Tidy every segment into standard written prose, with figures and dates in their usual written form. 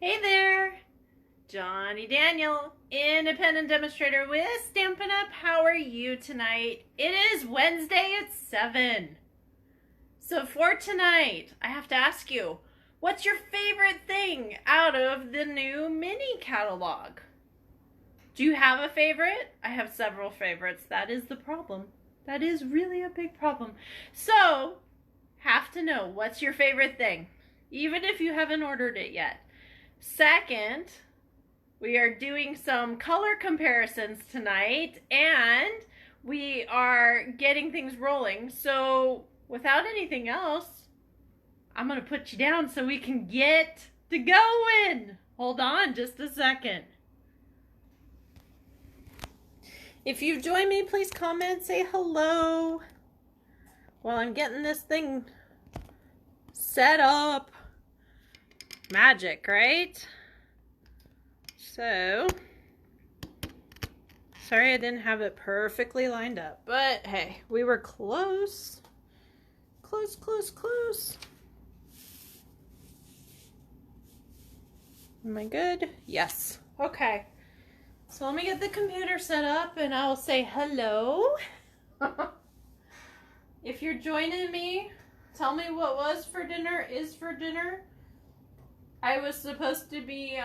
Hey there, Johnny Daniel, independent demonstrator with Stampin' Up. How are you tonight? It is Wednesday at 7. So for tonight, I have to ask you, what's your favorite thing out of the new mini catalog? Do you have a favorite? I have several favorites. That is the problem. That is really a big problem. So, have to know, what's your favorite thing? Even if you haven't ordered it yet. Second, we are doing some color comparisons tonight, and we are getting things rolling. So without anything else, I'm going to put you down so we can get to going. Hold on just a second. If you join me, please comment, say hello while I'm getting this thing set up. Magic, right? So, sorry I didn't have it perfectly lined up, but hey, we were close. Close. Am I good? Yes. Okay. So let me get the computer set up and I'll say hello. If you're joining me, tell me what was for dinner, is for dinner. I was supposed to be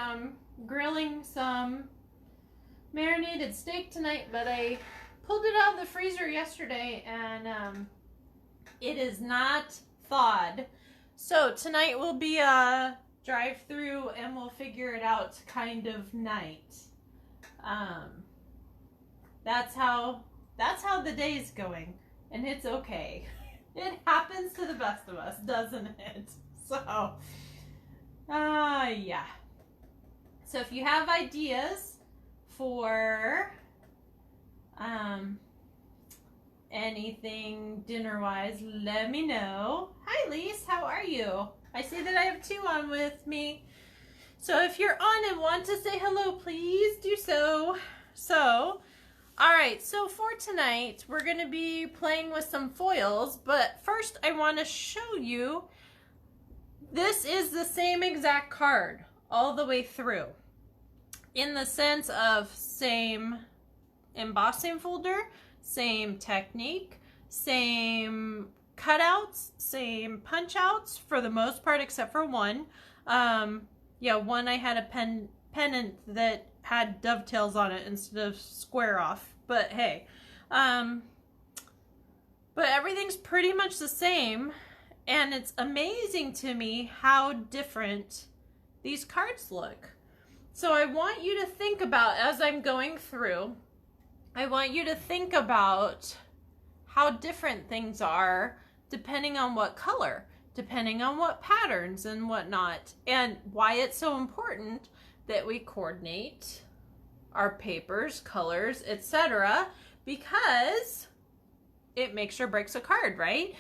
grilling some marinated steak tonight, but I pulled it out of the freezer yesterday and it is not thawed. So tonight will be a drive-through and we'll figure it out kind of night. That's how the day's going, and it's okay. It happens to the best of us, doesn't it? So yeah. So if you have ideas for anything dinner-wise, let me know. Hi, Lise. How are you? I see that I have two on with me. So if you're on and want to say hello, please do so. So, all right. So for tonight, we're going to be playing with some foils. But first, I want to show you. This is the same exact card all the way through, in the sense of same embossing folder, same technique, same cutouts, same punch outs for the most part, except for one. Yeah, one I had a pennant that had dovetails on it instead of square off, but hey. But everything's pretty much the same. And it's amazing to me how different these cards look. So I want you to think about, as I'm going through, I want you to think about how different things are depending on what color, depending on what patterns and whatnot, and why it's so important that we coordinate our papers, colors, etc., because it makes or breaks a card, right?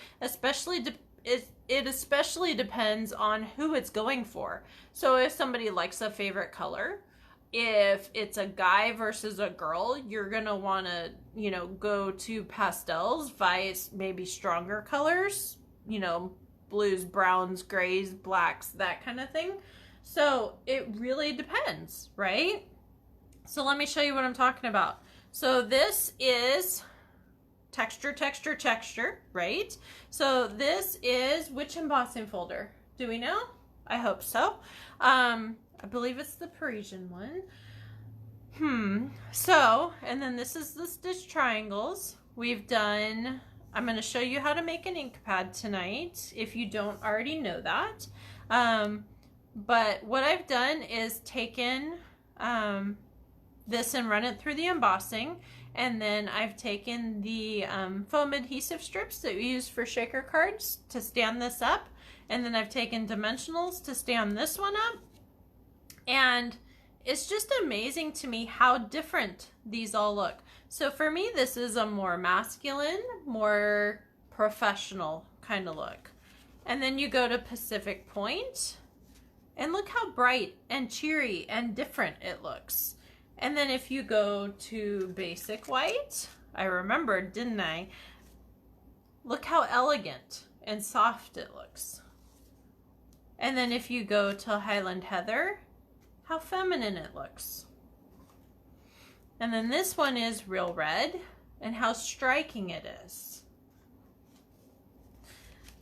It especially depends on who it's going for. So if somebody likes a favorite color, if it's a guy versus a girl, you're going to want to, go to pastels, vice maybe stronger colors, blues, browns, grays, blacks, that kind of thing. So it really depends, right? So let me show you what I'm talking about. So this is texture, right? So this is which embossing folder? Do we know? I hope so. I believe it's the Parisian one. So, and then this is the stitch triangles. We've done, I'm going to show you how to make an ink pad tonight, if you don't already know that. But what I've done is taken this and run it through the embossing. And then I've taken the foam adhesive strips that we use for shaker cards to stand this up. And then I've taken dimensionals to stand this one up. And it's just amazing to me how different these all look. So for me, this is a more masculine, more professional kind of look. And then you go to Pacific Point, and look how bright and cheery and different it looks. And then if you go to Basic White, I remembered, didn't I? Look how elegant and soft it looks. And then if you go to Highland Heather, how feminine it looks. And then this one is real red and how striking it is.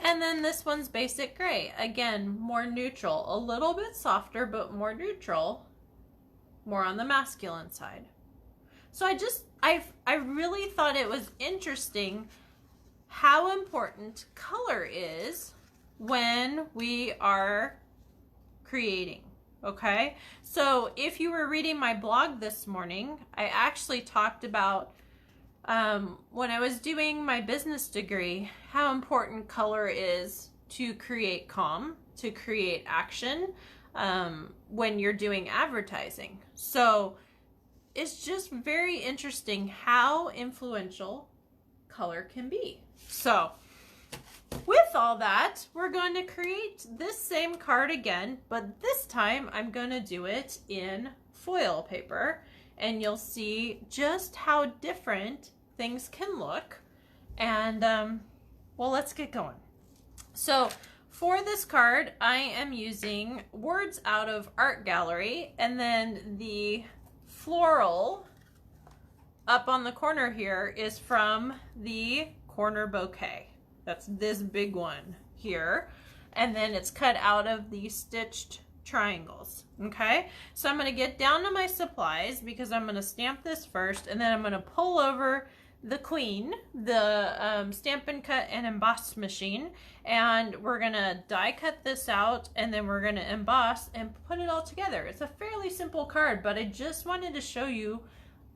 And then this one's basic gray. Again, more neutral, a little bit softer, but more neutral, more on the masculine side. So I really thought it was interesting how important color is when we are creating. Okay, so if you were reading my blog this morning, I actually talked about when I was doing my business degree, how important color is to create calm, to create action when you're doing advertising. So it's just very interesting how influential color can be. So with all that, we're going to create this same card again, but this time I'm going to do it in foil paper, and you'll see just how different things can look. And well, let's get going. So for this card, I am using words out of Art Gallery, and then the floral up on the corner here is from the Corner Bouquet. That's this big one here. And then it's cut out of the stitched triangles. Okay, so I'm going to get down to my supplies because I'm going to stamp this first, and then I'm going to pull over the Queen, the Stampin' Cut and Emboss machine, and we're going to die cut this out, and then we're going to emboss and put it all together. It's a fairly simple card, but I just wanted to show you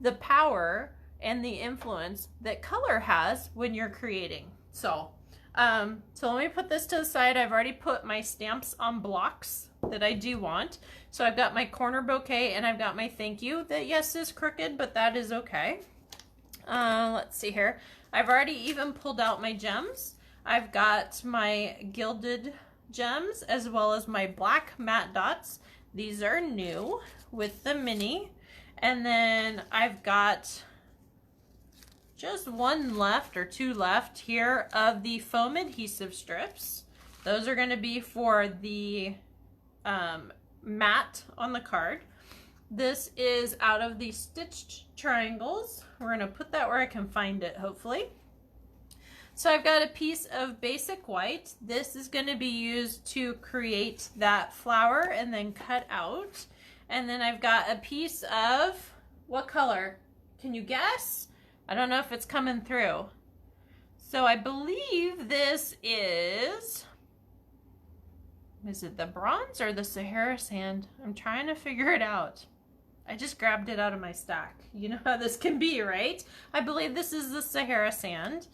the power and the influence that color has when you're creating. So let me put this to the side. I've already put my stamps on blocks that I do want. So I've got my Corner Bouquet, and I've got my thank you that, yes, is crooked, but that is okay. Let's see here. I've already even pulled out my gems. I've got my gilded gems as well as my black matte dots. These are new with the mini. And then I've got just one left or two left here of the foam adhesive strips. Those are going to be for the matte on the card. This is out of the stitched triangles. We're going to put that where I can find it, hopefully. So I've got a piece of basic white. This is going to be used to create that flower and then cut out. And then I've got a piece of, what color? Can you guess? I don't know if it's coming through. So I believe this is it the bronze or the Sahara sand? I'm trying to figure it out. I just grabbed it out of my stack. You know how this can be, right? I believe this is the Sahara sand.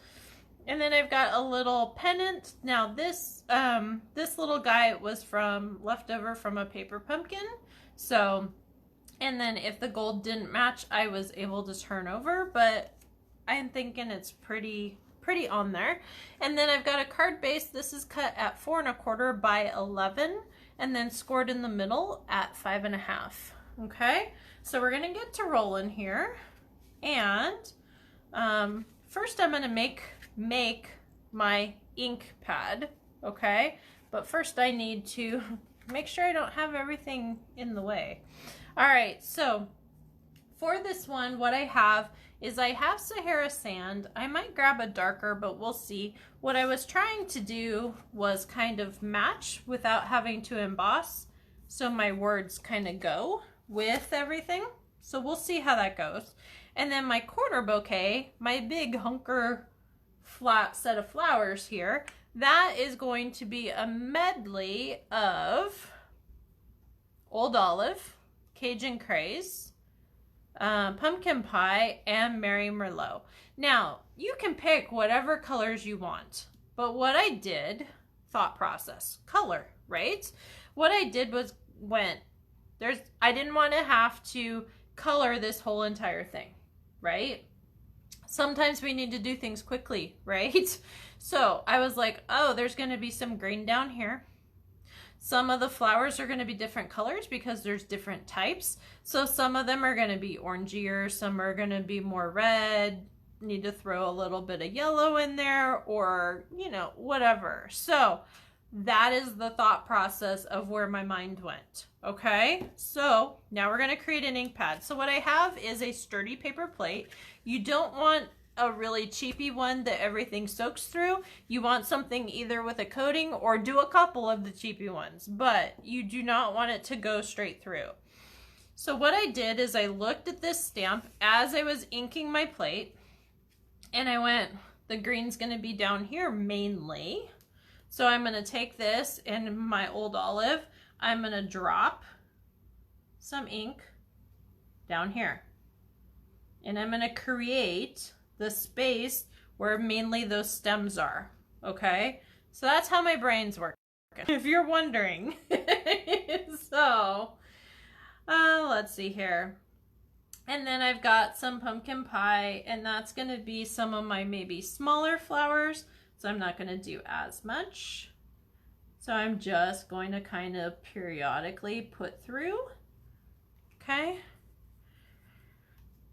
And then I've got a little pennant. Now this little guy was leftover from a paper pumpkin. So, and then if the gold didn't match, I was able to turn over, but I'm thinking it's pretty on there. And then I've got a card base. This is cut at 4 1/4 by 11 and then scored in the middle at 5 1/2. Okay, so we're gonna get to rolling here. And first I'm gonna make my ink pad, okay? But first I need to make sure I don't have everything in the way. All right, so for this one, what I have is I have Sahara sand. I might grab a darker, but we'll see. What I was trying to do was kind of match without having to emboss, so my words kind of go with everything. So we'll see how that goes. And then my Corner Bouquet, my big hunker flat set of flowers here, that is going to be a medley of Old Olive, Cajun Craze, Pumpkin Pie, and Mary Merlot. Now, you can pick whatever colors you want, but what I did, thought process, color, right? What I did was I didn't want to have to color this whole entire thing, right? Sometimes we need to do things quickly, right? So I was like, oh, there's going to be some green down here. Some of the flowers are going to be different colors because there's different types. So some of them are going to be orangier, some are going to be more red, need to throw a little bit of yellow in there, or, you know, whatever. So That is the thought process of where my mind went. Okay, so now we're going to create an ink pad. So what I have is a sturdy paper plate. You don't want a really cheapy one that everything soaks through. You want something either with a coating or do a couple of the cheapy ones, but you do not want it to go straight through. So what I did is I looked at this stamp as I was inking my plate and I went, the green's going to be down here mainly. So I'm going to take this and my old olive, I'm going to drop some ink down here. And I'm going to create the space where mainly those stems are. Okay? So that's how my brain's working, if you're wondering. So, let's see here. And then I've got some pumpkin pie, and that's going to be some of my maybe smaller flowers. So I'm not going to do as much. So I'm just going to kind of periodically put through. Okay.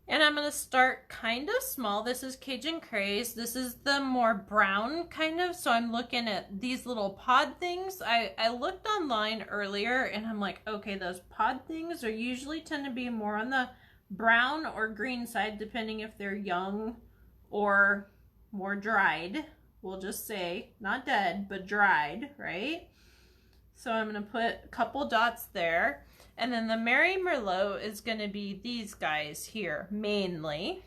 And I'm going to start kind of small. This is Cajun Craze. This is the more brown kind of. So I'm looking at these little pod things. I looked online earlier and I'm like, okay, those pod things are usually tend to be more on the brown or green side, depending if they're young or more dried. We'll just say, not dead, but dried, right? So I'm going to put a couple dots there. And then the Mary Merlot is going to be these guys here, mainly.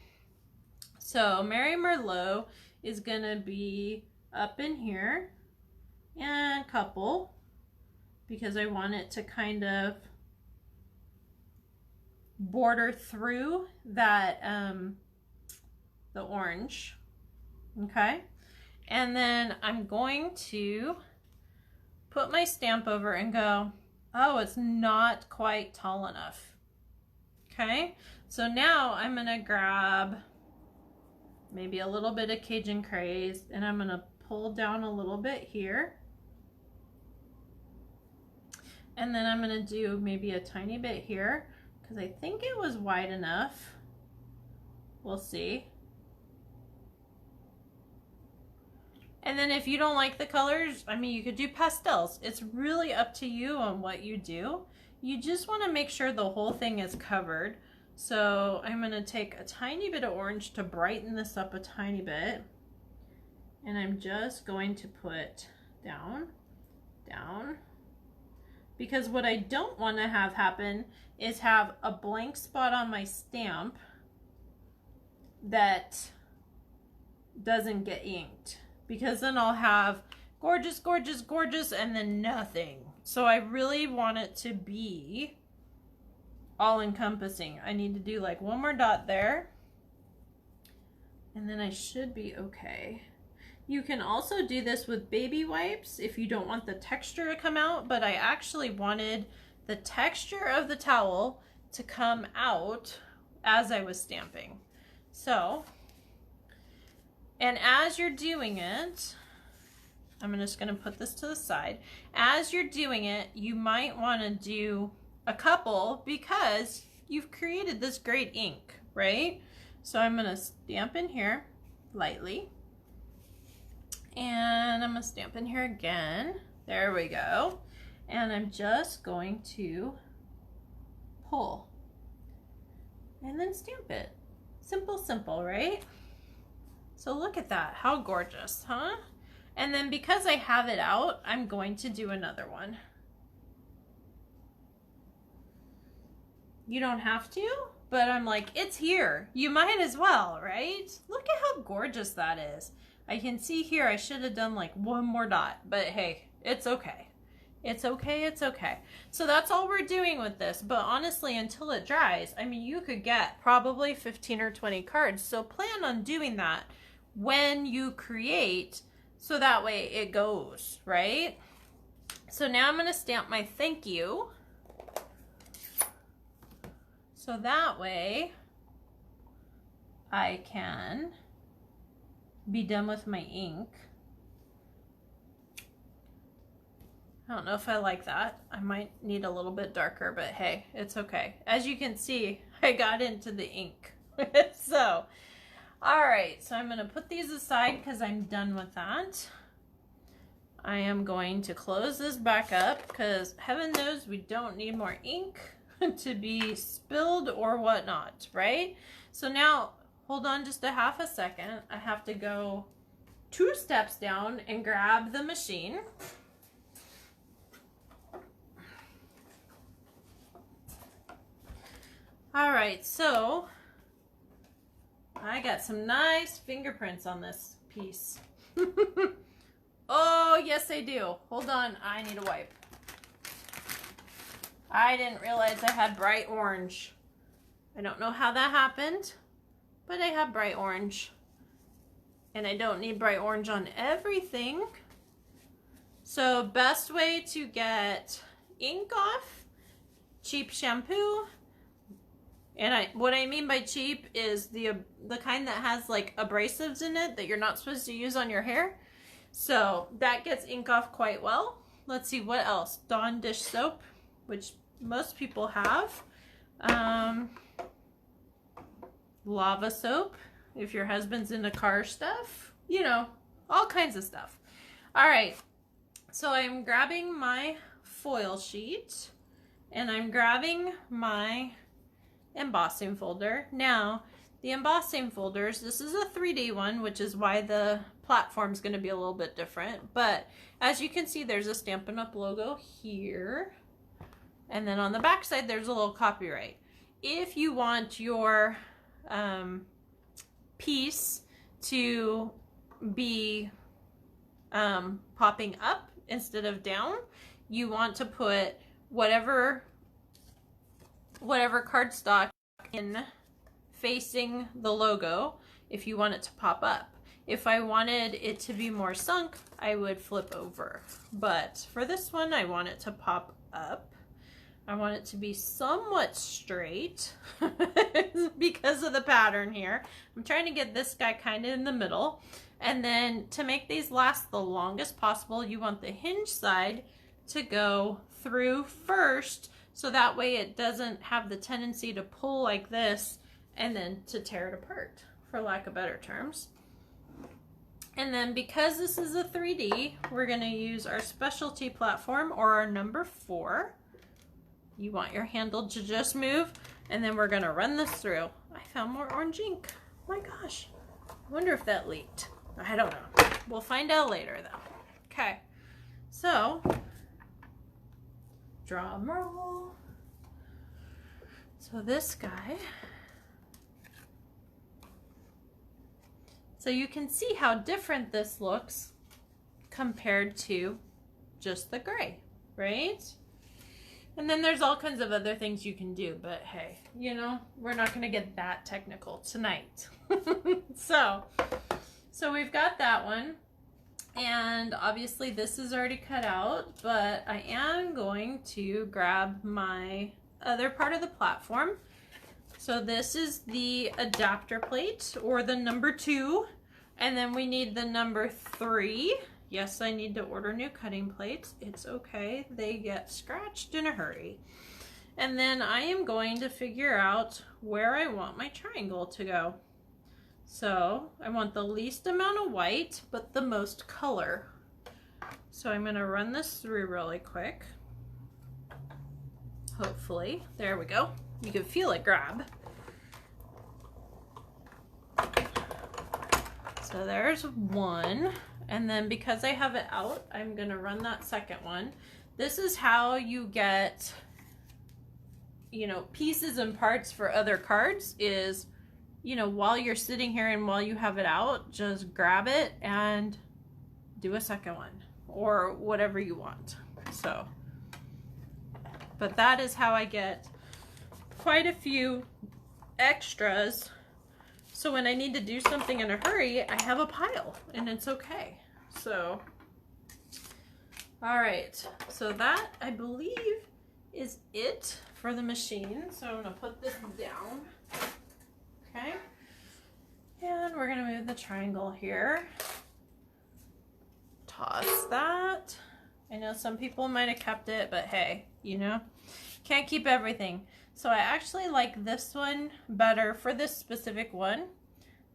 So Mary Merlot is going to be up in here. And a couple, because I want it to kind of border through that, the orange. Okay. And then I'm going to put my stamp over and go, oh, it's not quite tall enough. Okay, so now I'm gonna grab maybe a little bit of Cajun Craze and I'm gonna pull down a little bit here. And then I'm gonna do maybe a tiny bit here because I think it was wide enough. We'll see. And then if you don't like the colors, I mean, you could do pastels. It's really up to you on what you do. You just want to make sure the whole thing is covered. So I'm going to take a tiny bit of orange to brighten this up a tiny bit. And I'm just going to put down, down. Because what I don't want to have happen is have a blank spot on my stamp that doesn't get inked. Because then I'll have gorgeous, gorgeous, gorgeous, and then nothing. So I really want it to be all-encompassing. I need to do like one more dot there. And then I should be okay. You can also do this with baby wipes if you don't want the texture to come out, but I actually wanted the texture of the towel to come out as I was stamping. So, and as you're doing it, I'm just going to put this to the side. As you're doing it, you might want to do a couple because you've created this great ink, right? So I'm going to stamp in here lightly. And I'm going to stamp in here again. There we go. And I'm just going to pull and then stamp it. Simple, simple, right? So look at that. How gorgeous, huh? And then because I have it out, I'm going to do another one. You don't have to, but I'm like, it's here. You might as well, right? Look at how gorgeous that is. I can see here I should have done like one more dot, but hey, it's okay. It's okay, it's okay. So that's all we're doing with this, but honestly, until it dries, I mean, you could get probably 15 or 20 cards. So plan on doing that when you create, so that way it goes, right? So now I'm going to stamp my thank you. So that way I can be done with my ink. I don't know if I like that. I might need a little bit darker, but hey, it's okay. As you can see, I got into the ink. So, all right, so I'm gonna put these aside because I'm done with that. I am going to close this back up because heaven knows we don't need more ink to be spilled or whatnot, right? So now, hold on just a half a second. I have to go 2 steps down and grab the machine. All right, so I got some nice fingerprints on this piece. Oh, yes, I do. Hold on, I need a wipe. I didn't realize I had bright orange. I don't know how that happened, but I have bright orange. And I don't need bright orange on everything. So, best way to get ink off, cheap shampoo. And what I mean by cheap is the kind that has like abrasives in it that you're not supposed to use on your hair. So that gets ink off quite well. Let's see what else. Dawn dish soap, which most people have. Lava soap, if your husband's into car stuff. You know, all kinds of stuff. All right, so I'm grabbing my foil sheet and I'm grabbing my embossing folder. Now, the embossing folders, this is a 3D one, which is why the platform is going to be a little bit different. But as you can see, there's a Stampin' Up! Logo here. And then on the back side, there's a little copyright. If you want your piece to be popping up instead of down, you want to put whatever cardstock in facing the logo if you want it to pop up. If I wanted it to be more sunk, I would flip over. But for this one, I want it to pop up. I want it to be somewhat straight because of the pattern here. I'm trying to get this guy kind of in the middle. And then to make these last the longest possible, you want the hinge side to go through first, so that way it doesn't have the tendency to pull like this and then to tear it apart, for lack of better terms. And then because this is a 3D, we're going to use our specialty platform, or our number 4. You want your handle to just move, and then we're going to run this through. I found more orange ink. My gosh. I wonder if that leaked. I don't know. We'll find out later though. Okay. So, drum roll. So this guy. So you can see how different this looks compared to just the gray, right? And then there's all kinds of other things you can do, but hey, you know, we're not going to get that technical tonight. So we've got that one, and obviously this is already cut out, but I am going to grab my other part of the platform. So this is the adapter plate, or the number 2, and then we need the number 3. Yes, I need to order new cutting plates. It's okay, they get scratched in a hurry. And then I am going to figure out where I want my triangle to go. So I want the least amount of white, but the most color. So I'm going to run this through really quick. Hopefully, there we go. You can feel it grab. So there's one. And then because I have it out, I'm going to run that second one. This is how you get, you know, pieces and parts for other cards is, you know, while you're sitting here and while you have it out, just grab it and do a second one or whatever you want. So, but that is how I get quite a few extras. So when I need to do something in a hurry, I have a pile and it's okay. So, all right. So that, I believe, is it for the machine. So I'm going to put this down. Okay, and we're gonna move the triangle here. Toss that. I know some people might have kept it, but hey, you know, can't keep everything. So I actually like this one better for this specific one.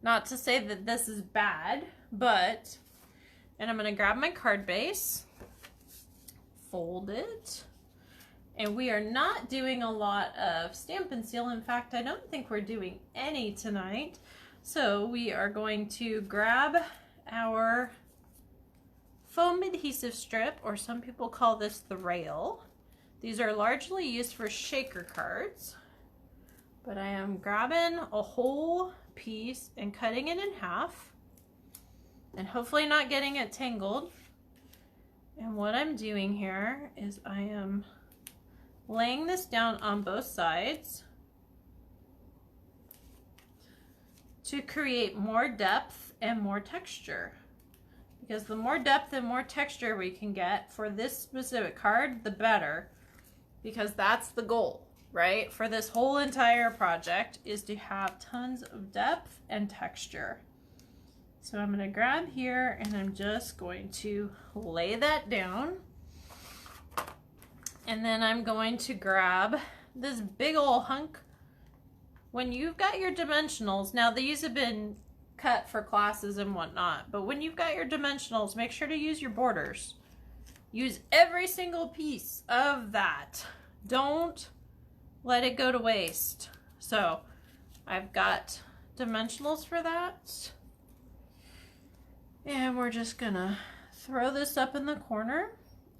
Not to say that this is bad, but And I'm going to grab my card base, fold it, and we are not doing a lot of Stampin' Seal. In fact, I don't think we're doing any tonight. So we are going to grab our foam adhesive strip, or some people call this the rail. These are largely used for shaker cards, but I am grabbing a whole piece and cutting it in half, and hopefully not getting it tangled. And what I'm doing here is I am laying this down on both sides to create more depth and more texture. Because the more depth and more texture we can get for this specific card, the better. Because that's the goal, right? For this whole entire project is to have tons of depth and texture. So I'm going to grab here and I'm just going to lay that down. And then I'm going to grab this big old hunk. When you've got your dimensionals, now these have been cut for classes and whatnot, but when you've got your dimensionals, make sure to use your borders. Use every single piece of that. Don't let it go to waste. So I've got dimensionals for that. And we're just gonna throw this up in the corner.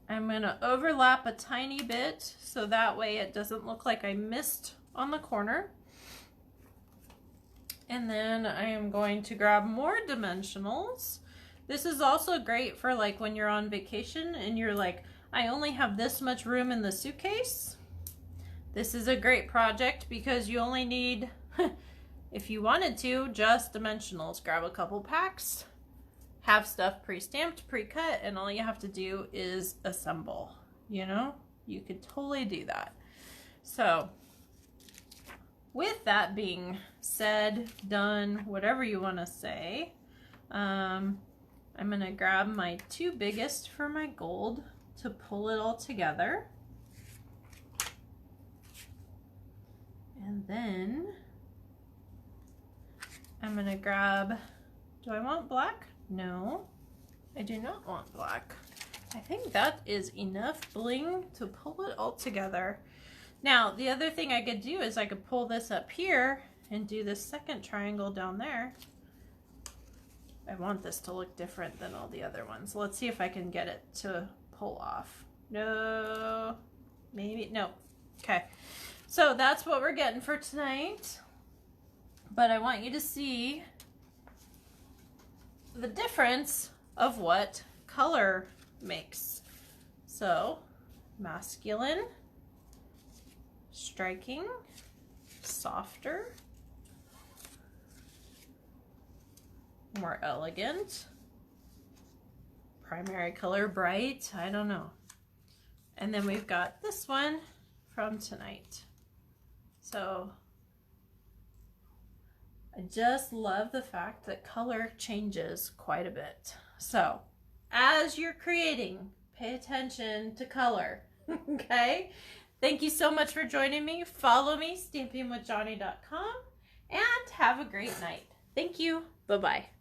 I'm gonna overlap a tiny bit so that way it doesn't look like I missed on the corner. And then I am going to grab more dimensionals. This is also great for like when you're on vacation and you're like, I only have this much room in the suitcase. This is a great project because you only need, if you wanted to, just dimensionals. Grab a couple packs, have stuff pre-stamped, pre-cut, and all you have to do is assemble. You know, you could totally do that. So with that being said, done, whatever you want to say, I'm going to grab my two biggest for my gold to pull it all together. And then I'm going to grab, do I want black? No, I do not want black. I think that is enough bling to pull it all together. Now, the other thing I could do is I could pull this up here and do this second triangle down there. I want this to look different than all the other ones. Let's see if I can get it to pull off. No, maybe, no. Okay, so that's what we're getting for tonight. But I want you to see the difference of what color makes. So, masculine, striking, softer, more elegant, primary color bright, I don't know. And then we've got this one from tonight. So I just love the fact that color changes quite a bit. So as you're creating, pay attention to color, okay? Thank you so much for joining me. Follow me, stampingwithjohnny.com, and have a great night. Thank you. Bye-bye.